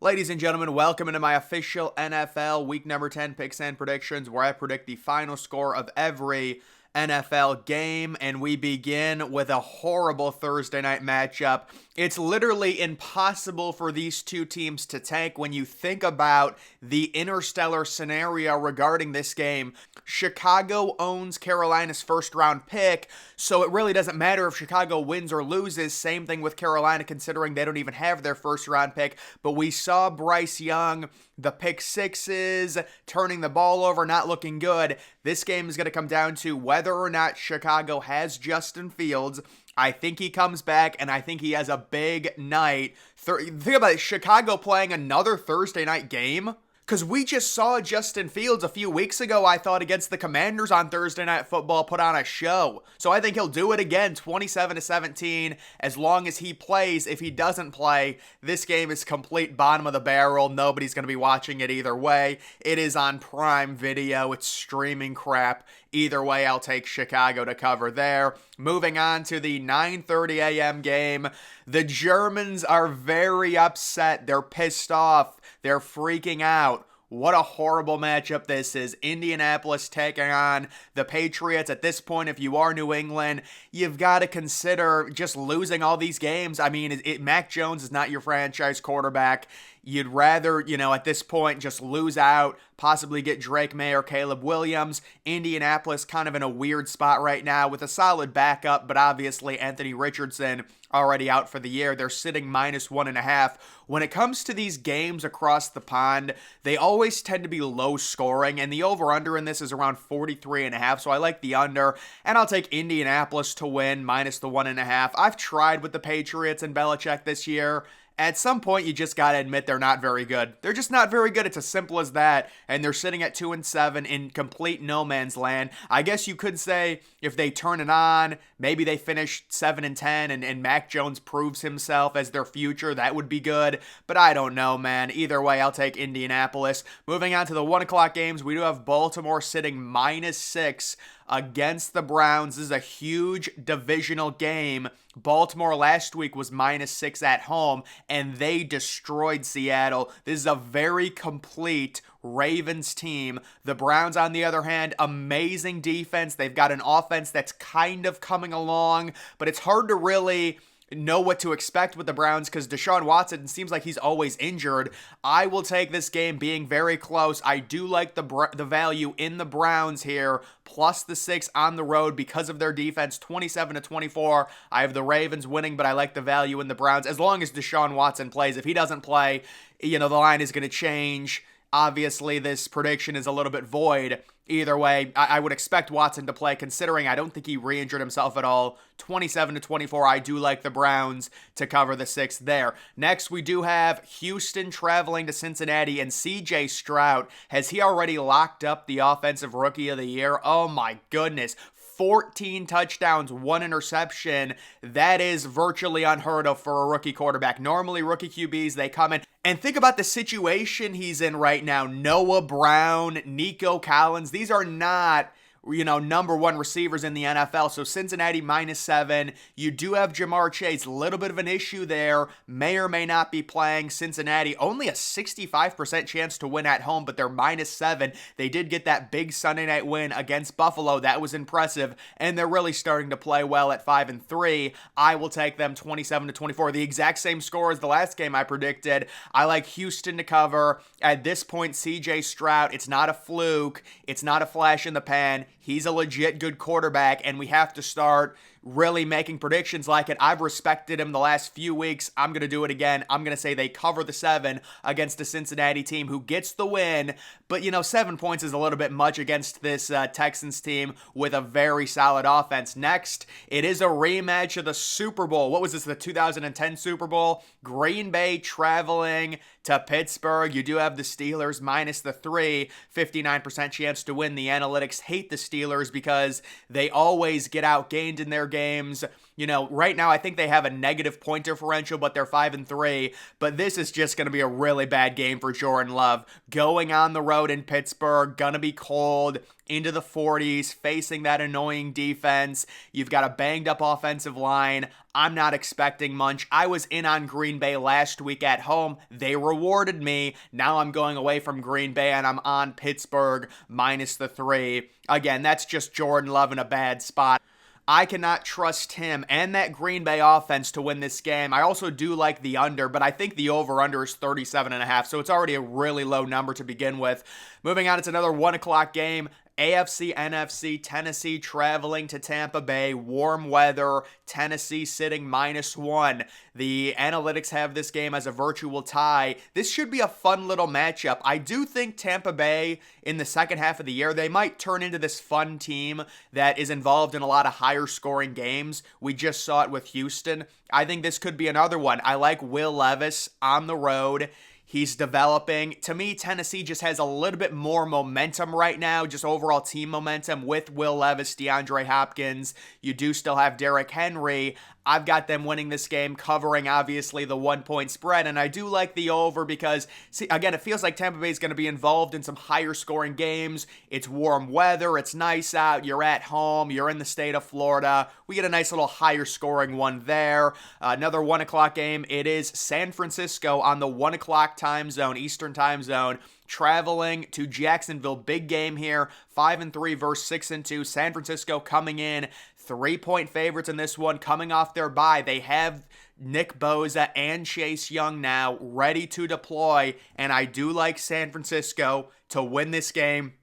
Ladies and gentlemen, welcome into my official NFL Week number 10 picks and predictions, where I predict the final score of every NFL game, and we begin with a horrible Thursday night matchup. It's literally impossible for these two teams to tank when you think about the interstellar scenario regarding this game. Chicago owns Carolina's first round pick, so it really doesn't matter if Chicago wins or loses. Same thing with Carolina, considering they don't even have their first round pick. But we saw Bryce Young, the pick sixes, turning the ball over, not looking good. This game is going to come down to whether or not Chicago has Justin Fields. I think he comes back, and I think he has a big night. Think about it, Chicago playing another Thursday night game? Because we just saw Justin Fields a few weeks ago, I thought, against the Commanders on Thursday Night Football, put on a show. So I think he'll do it again, 27-17, as long as he plays. If he doesn't play, this game is complete bottom of the barrel. Nobody's going to be watching it either way. It is on Prime Video. It's streaming crap. Either way, I'll take Chicago to cover there. Moving on to the 9:30 a.m. game. The Germans are very upset. They're pissed off. They're freaking out. What a horrible matchup this is. Indianapolis taking on the Patriots. At this point, if you are New England, you've got to consider just losing all these games. I mean, Mac Jones is not your franchise quarterback. You'd rather, at this point, just lose out, possibly get Drake May or Caleb Williams. Indianapolis kind of in a weird spot right now with a solid backup, but obviously Anthony Richardson already out for the year. They're sitting -1.5. When it comes to these games across the pond, they always tend to be low scoring, and the over-under in this is around 43.5, so I like the under, and I'll take Indianapolis to win -1.5. I've tried with the Patriots and Belichick this year. At some point, you just got to admit they're not very good. They're just not very good. It's as simple as that. And they're sitting at 2-7 in complete no man's land. I guess you could say if they turn it on, maybe they finish 7-10 and Mac Jones proves himself as their future. That would be good. But I don't know, man. Either way, I'll take Indianapolis. Moving on to the 1 o'clock games, we do have Baltimore sitting -6 against the Browns. This is a huge divisional game. Baltimore last week was -6 at home, and they destroyed Seattle. This is a very complete Ravens team. The Browns, on the other hand, amazing defense. They've got an offense that's kind of coming along, but it's hard to really know what to expect with the Browns because Deshaun Watson seems like he's always injured. I will take this game being very close. I do like the value in the Browns here, plus the 6 on the road because of their defense, 27-24. I have the Ravens winning, but I like the value in the Browns as long as Deshaun Watson plays. If he doesn't play, the line is going to change. Obviously, this prediction is a little bit void. Either way, I would expect Watson to play, considering I don't think he re-injured himself at all. 27-24, I do like the Browns to cover the 6 there. Next, we do have Houston traveling to Cincinnati, and C.J. Stroud. Has he already locked up the Offensive Rookie of the Year? Oh my goodness. 14 touchdowns, 1 interception. That is virtually unheard of for a rookie quarterback. Normally, rookie QBs, they come in. And think about the situation he's in right now. Noah Brown, Nico Collins. These are not number 1 receivers in the NFL. So Cincinnati -7. You do have Jamar Chase. A little bit of an issue there. May or may not be playing. Cincinnati, only a 65% chance to win at home, but they're -7. They did get that big Sunday night win against Buffalo. That was impressive. And they're really starting to play well at 5-3. I will take them 27-24. The exact same score as the last game I predicted. I like Houston to cover. At this point, CJ Stroud, it's not a fluke. It's not a flash in the pan. He's a legit good quarterback, and we have to start really making predictions like it. I've respected him the last few weeks. I'm going to do it again. I'm going to say they cover the 7 against a Cincinnati team who gets the win. But, 7 points is a little bit much against this Texans team with a very solid offense. Next, it is a rematch of the Super Bowl. What was this, the 2010 Super Bowl? Green Bay traveling to Pittsburgh. You do have the Steelers -3, 59% chance to win. The analytics hate the Steelers because they always get outgained in their games. Right now I think they have a negative point differential, but they're 5-3. But this is just going to be a really bad game for Jordan Love. Going on the road in Pittsburgh, gonna be cold, into the 40s, facing that annoying defense. You've got a banged up offensive line. I'm not expecting much. I was in on Green Bay last week at home. They rewarded me. Now I'm going away from Green Bay and I'm on Pittsburgh minus the 3. Again, that's just Jordan Love in a bad spot. I cannot trust him and that Green Bay offense to win this game. I also do like the under, but I think the over-under is 37.5, so it's already a really low number to begin with. Moving on, it's another 1 o'clock game. AFC, NFC, Tennessee traveling to Tampa Bay, warm weather, Tennessee sitting -1. The analytics have this game as a virtual tie. This should be a fun little matchup. I do think Tampa Bay in the second half of the year, they might turn into this fun team that is involved in a lot of higher scoring games. We just saw it with Houston. I think this could be another one. I like Will Levis on the road. He's developing. To me, Tennessee just has a little bit more momentum right now, just overall team momentum with Will Levis, DeAndre Hopkins. You do still have Derrick Henry. I've got them winning this game, covering obviously the 1-point spread, and I do like the over because, see, again, it feels like Tampa Bay is going to be involved in some higher scoring games. It's warm weather, it's nice out, you're at home, you're in the state of Florida. We get a nice little higher scoring one there. Another 1 o'clock game. It is San Francisco on the 1 o'clock time zone, Eastern time zone, traveling to Jacksonville. Big game here, 5-3 versus 6-2. San Francisco coming in 3-point favorites in this one, coming off their bye. They have Nick Bosa and Chase Young now ready to deploy, and I do like San Francisco to win this game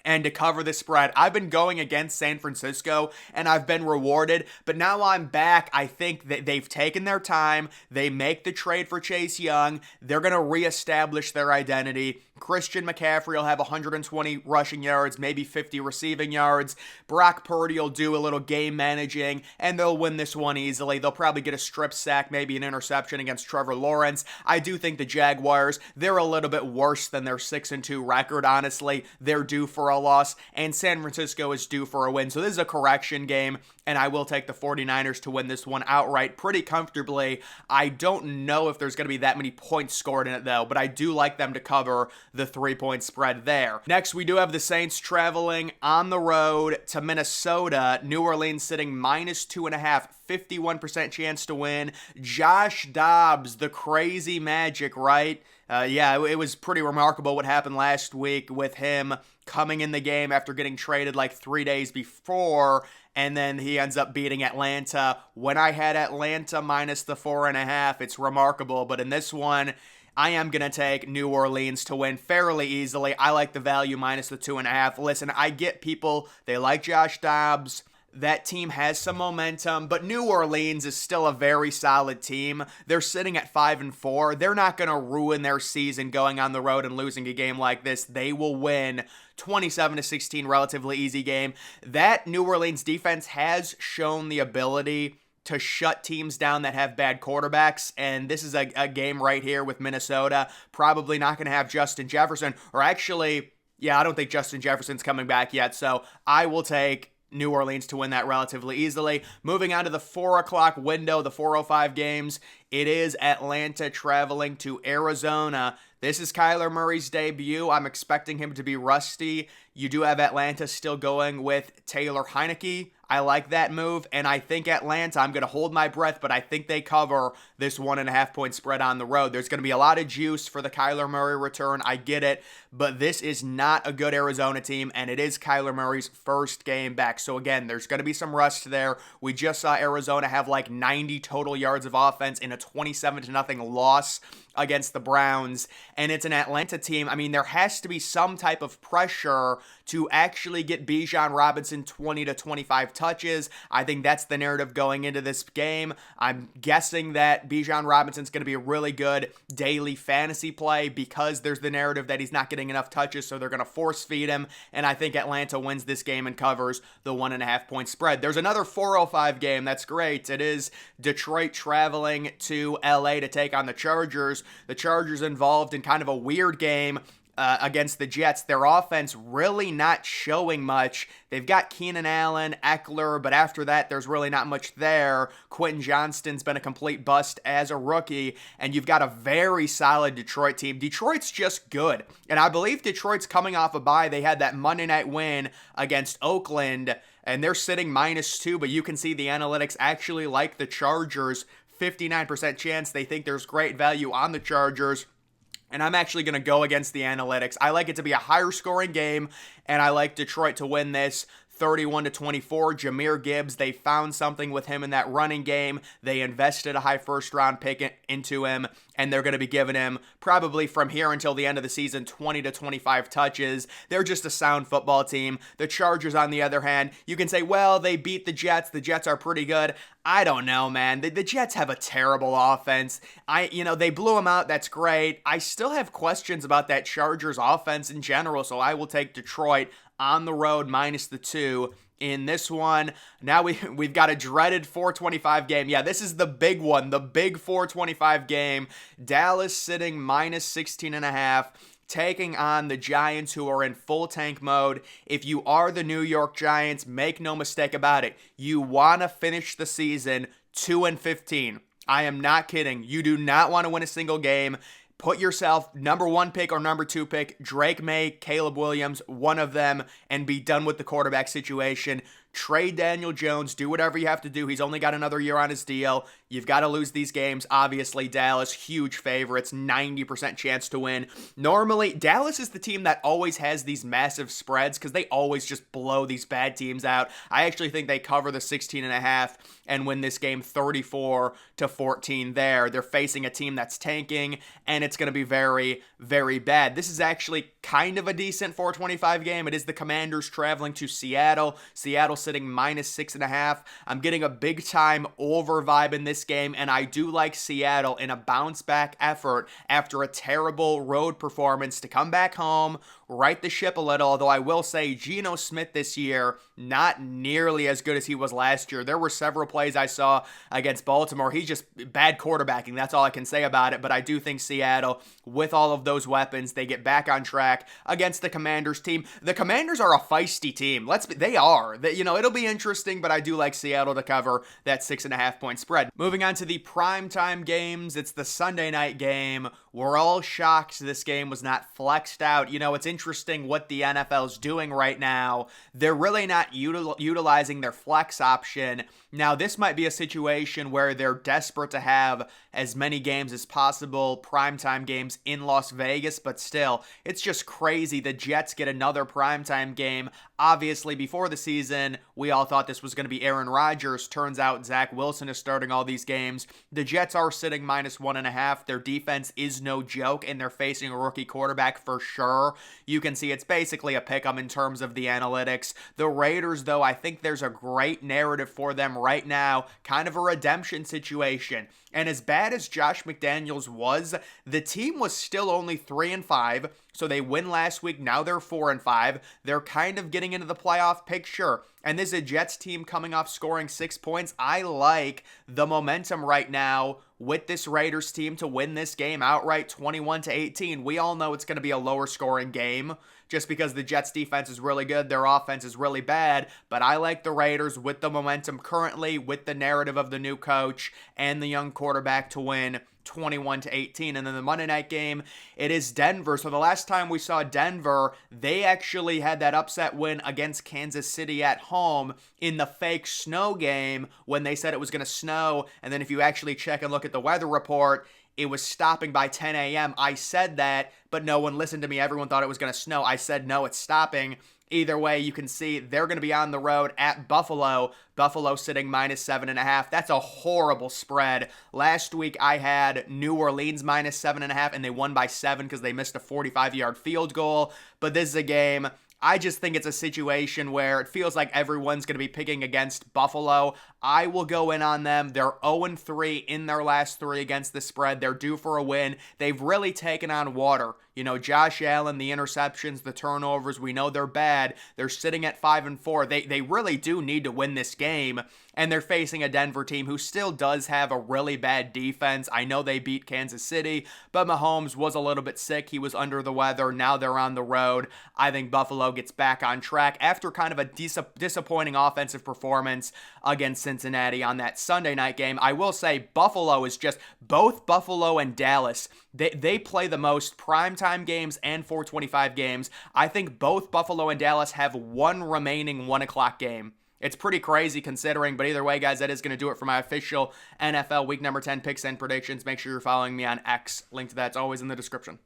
and to cover the spread. I've been going against San Francisco, and I've been rewarded, but now I'm back. I think that they've taken their time. They make the trade for Chase Young. They're going to reestablish their identity. Christian McCaffrey will have 120 rushing yards, maybe 50 receiving yards. Brock Purdy will do a little game managing, and they'll win this one easily. They'll probably get a strip sack, maybe an interception against Trevor Lawrence. I do think the Jaguars, they're a little bit worse than their 6-2 record, honestly. They're due for a loss, and San Francisco is due for a win. So this is a correction game, and I will take the 49ers to win this one outright pretty comfortably. I don't know if there's going to be that many points scored in it, though, but I do like them to cover the 3-point spread there. Next, we do have the Saints traveling on the road to Minnesota. New Orleans sitting -2.5, 51% chance to win. Josh Dobbs, the crazy magic, right? It was pretty remarkable what happened last week with him coming in the game after getting traded like 3 days before, and then he ends up beating Atlanta. When I had Atlanta minus the 4.5, it's remarkable, but in this one, I am going to take New Orleans to win fairly easily. I like the value minus the 2.5. Listen, I get people, they like Josh Dobbs. That team has some momentum, but New Orleans is still a very solid team. They're sitting at 5-4. They're not going to ruin their season going on the road and losing a game like this. They will win 27-16, relatively easy game. That New Orleans defense has shown the ability to shut teams down that have bad quarterbacks, and this is a game right here with Minnesota. Probably not going to have Justin Jefferson, or actually, I don't think Justin Jefferson's coming back yet, so I will take New Orleans to win that relatively easily. Moving on to the 4 o'clock window, the 4:05 games. It is Atlanta traveling to Arizona. This is Kyler Murray's debut. I'm expecting him to be rusty. You do have Atlanta still going with Taylor Heineke. I like that move, and I think Atlanta, I'm going to hold my breath, but I think they cover this 1.5-point spread on the road. There's going to be a lot of juice for the Kyler Murray return. I get it, but this is not a good Arizona team, and it is Kyler Murray's first game back. So again, there's going to be some rust there. We just saw Arizona have like 90 total yards of offense in a 27-0 loss against the Browns, and it's an Atlanta team. I mean, there has to be some type of pressure to actually get Bijan Robinson 20 to 25 touches. I think that's the narrative going into this game. I'm guessing that Bijan Robinson's going to be a really good daily fantasy play because there's the narrative that he's not getting enough touches, so they're going to force feed him, and I think Atlanta wins this game and covers the 1.5-point spread. There's another 4:05 game. That's great. It is Detroit traveling to LA to take on the Chargers. The Chargers involved in kind of a weird game. against the Jets. Their offense really not showing much. They've got Keenan Allen, Eckler, but after that, there's really not much there. Quentin Johnston's been a complete bust as a rookie, and you've got a very solid Detroit team. Detroit's just good, and I believe Detroit's coming off a bye. They had that Monday night win against Oakland, and they're sitting -2, but you can see the analytics actually like the Chargers. 59% chance they think there's great value on the Chargers. And I'm actually going to go against the analytics. I like it to be a higher scoring game, and I like Detroit to win this 31-24. Jahmyr Gibbs, they found something with him in that running game. They invested a high first-round pick into him, and they're going to be giving him probably from here until the end of the season 20 to 25 touches. They're just a sound football team. The Chargers, on the other hand, you can say, well, they beat the Jets. The Jets are pretty good. I don't know, man. The Jets have a terrible offense. They blew them out. That's great. I still have questions about that Chargers offense in general, so I will take Detroit on the road -2 in this one. Now we've got a dreaded 425 game. Yeah, this is the big one, the big 425 game. Dallas sitting -16.5. Taking on the Giants, who are in full tank mode. If you are the New York Giants, make no mistake about it. You want to finish the season 2-15. I am not kidding. You do not want to win a single game. Put yourself number 1 pick or number 2 pick, Drake May, Caleb Williams, one of them, and be done with the quarterback situation. Trade Daniel Jones, do whatever you have to do. He's only got another year on his deal. You've got to lose these games. Obviously, Dallas, huge favorites, 90% chance to win. Normally, Dallas is the team that always has these massive spreads because they always just blow these bad teams out. I actually think they cover the 16.5 and win this game 34-14 there. They're facing a team that's tanking, and it's going to be very, very bad. This is actually kind of a decent 425 game. It is the Commanders traveling to Seattle. Seattle sitting -6.5. I'm getting a big time over vibe in this game, and I do like Seattle in a bounce back effort after a terrible road performance to come back home, right the ship a little. Although I will say Geno Smith this year, not nearly as good as he was last year. There were several plays I saw against Baltimore. He's just bad quarterbacking. That's all I can say about it. But I do think Seattle, with all of those weapons, they get back on track against the Commanders team. The Commanders are a feisty team. They are. It'll be interesting, but I do like Seattle to cover that 6.5 point spread. Moving on to the primetime games, it's the Sunday night game. We're all shocked this game was not flexed out. It's interesting what the NFL's doing right now. They're really not utilizing their flex option. Now, this might be a situation where they're desperate to have as many games as possible, primetime games in Las Vegas, but still, it's just crazy. The Jets get another primetime game. Obviously, before the season, we all thought this was going to be Aaron Rodgers. Turns out Zach Wilson is starting all these games. The Jets are sitting -1.5. Their defense is no joke, and they're facing a rookie quarterback for sure. You can see it's basically a pick 'em in terms of the analytics. The Raiders, though, I think there's a great narrative for them right now, kind of a redemption situation. And as bad as Josh McDaniels was, the team was still only 3-5. So they win last week. Now they're 4-5. They're kind of getting into the playoff picture. And this is a Jets team coming off scoring 6 points. I like the momentum right now with this Raiders team to win this game outright 21-18. We all know it's going to be a lower scoring game just because the Jets defense is really good. Their offense is really bad. But I like the Raiders with the momentum currently, with the narrative of the new coach and the young quarterback to win 21-18. And then the Monday night game, it is Denver. So the last time we saw Denver, they actually had that upset win against Kansas City at home in the fake snow game when they said it was going to snow. And then if you actually check and look at the weather report, it was stopping by 10 a.m. I said that, but no one listened to me. Everyone thought it was going to snow. I said, no, it's stopping. Either way, you can see they're going to be on the road at Buffalo. Buffalo sitting -7.5. That's a horrible spread. Last week, I had New Orleans -7.5, and they won by 7 because they missed a 45-yard field goal. But this is a game, I just think it's a situation where it feels like everyone's going to be picking against Buffalo. I will go in on them. They're 0-3 in their last 3 against the spread. They're due for a win. They've really taken on water. Josh Allen, the interceptions, the turnovers, we know they're bad. They're sitting at 5-4. They really do need to win this game. and they're facing a Denver team who still does have a really bad defense. I know they beat Kansas City, but Mahomes was a little bit sick. He was under the weather. Now they're on the road. I think Buffalo gets back on track after kind of a disappointing offensive performance against Cincinnati on that Sunday night game. I will say Buffalo is just, both Buffalo and Dallas, they play the most primetime games and 425 games. I think both Buffalo and Dallas have one remaining 1 o'clock game. It's pretty crazy considering, but either way, guys, that is going to do it for my official NFL Week number 10 picks and predictions. Make sure you're following me on X. Link to that's always in the description.